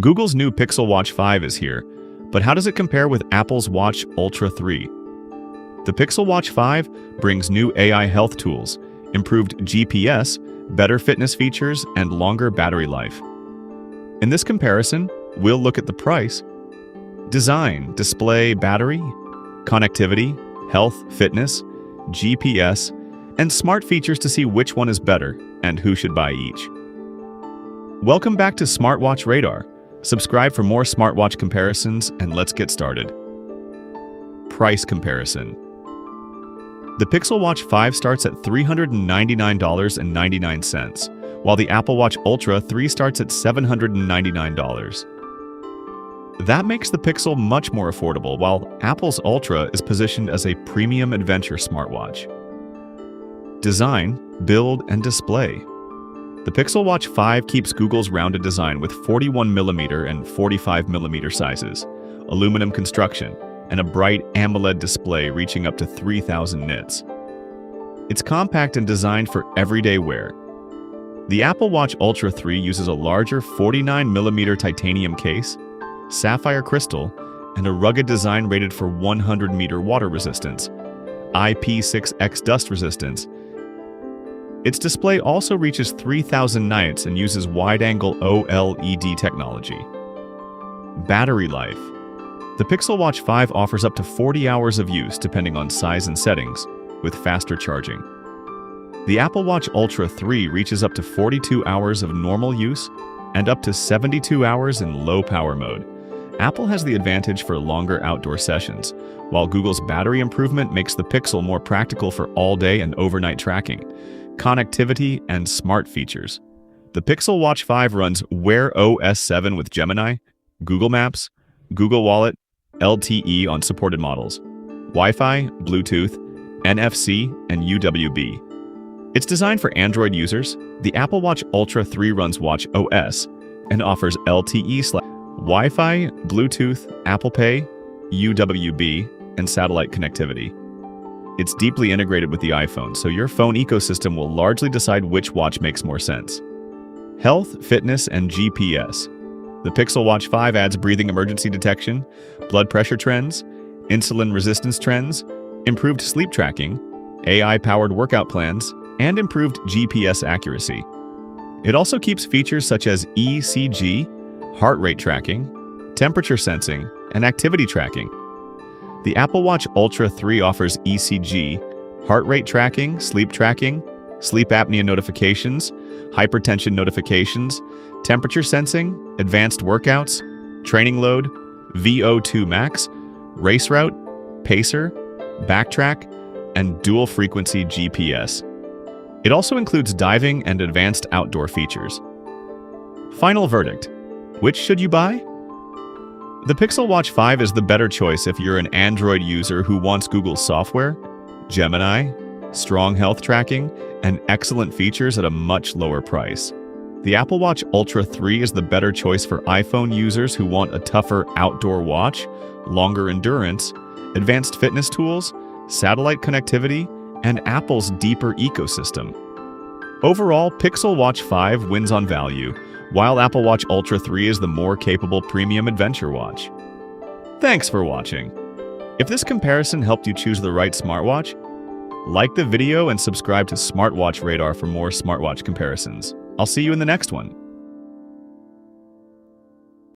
Google's new Pixel Watch 5 is here, but how does it compare with Apple's Watch Ultra 3? The Pixel Watch 5 brings new AI health tools, improved GPS, better fitness features, and longer battery life. In this comparison, we'll look at the price, design, display, battery, connectivity, health, fitness, GPS, and smart features to see which one is better and who should buy each. Welcome back to SmartWatch Radar. Subscribe for more smartwatch comparisons, and let's get started. Price comparison. The Pixel Watch 5 starts at $399.99, while the Apple Watch Ultra 3 starts at $799. That makes the Pixel much more affordable, while Apple's Ultra is positioned as a premium adventure smartwatch. Design, build, and display. The Pixel Watch 5 keeps Google's rounded design with 41mm and 45mm sizes, aluminum construction, and a bright AMOLED display reaching up to 3,000 nits. It's compact and designed for everyday wear. The Apple Watch Ultra 3 uses a larger 49mm titanium case, sapphire crystal, and a rugged design rated for 100-meter water resistance, IP6X dust resistance. Its display also reaches 3,000 nits and uses wide-angle OLED technology. Battery life. The Pixel Watch 5 offers up to 40 hours of use depending on size and settings, with faster charging. The Apple Watch Ultra 3 reaches up to 42 hours of normal use and up to 72 hours in low-power mode. Apple has the advantage for longer outdoor sessions, while Google's battery improvement makes the Pixel more practical for all-day and overnight tracking, connectivity, and smart features. The Pixel Watch 5 runs Wear OS 7 with Gemini, Google Maps, Google Wallet, LTE on supported models, Wi-Fi, Bluetooth, NFC, and UWB. It's designed for Android users. The Apple Watch Ultra 3 runs Watch OS and offers LTE, Wi-Fi, Bluetooth, Apple Pay, UWB, and satellite connectivity. It's deeply integrated with the iPhone, so your phone ecosystem will largely decide which watch makes more sense. Health, fitness, and GPS. The Pixel Watch 5 adds breathing emergency detection, blood pressure trends, insulin resistance trends, improved sleep tracking, AI-powered workout plans, and improved GPS accuracy. It also keeps features such as ECG, heart rate tracking, temperature sensing, and activity tracking. The Apple Watch Ultra 3 offers ECG, heart rate tracking, sleep apnea notifications, hypertension notifications, temperature sensing, advanced workouts, training load, VO2 max, race route, pacer, backtrack, and dual-frequency GPS. It also includes diving and advanced outdoor features. Final verdict. Which should you buy? The Pixel Watch 5 is the better choice if you're an Android user who wants Google's software, Gemini, strong health tracking, and excellent features at a much lower price. The Apple Watch Ultra 3 is the better choice for iPhone users who want a tougher outdoor watch, longer endurance, advanced fitness tools, satellite connectivity, and Apple's deeper ecosystem. Overall, Pixel Watch 5 wins on value, while Apple Watch Ultra 3 is the more capable premium adventure watch. Thanks for watching. If this comparison helped you choose the right smartwatch, like the video and subscribe to SmartWatch Radar for more smartwatch comparisons. I'll see you in the next one.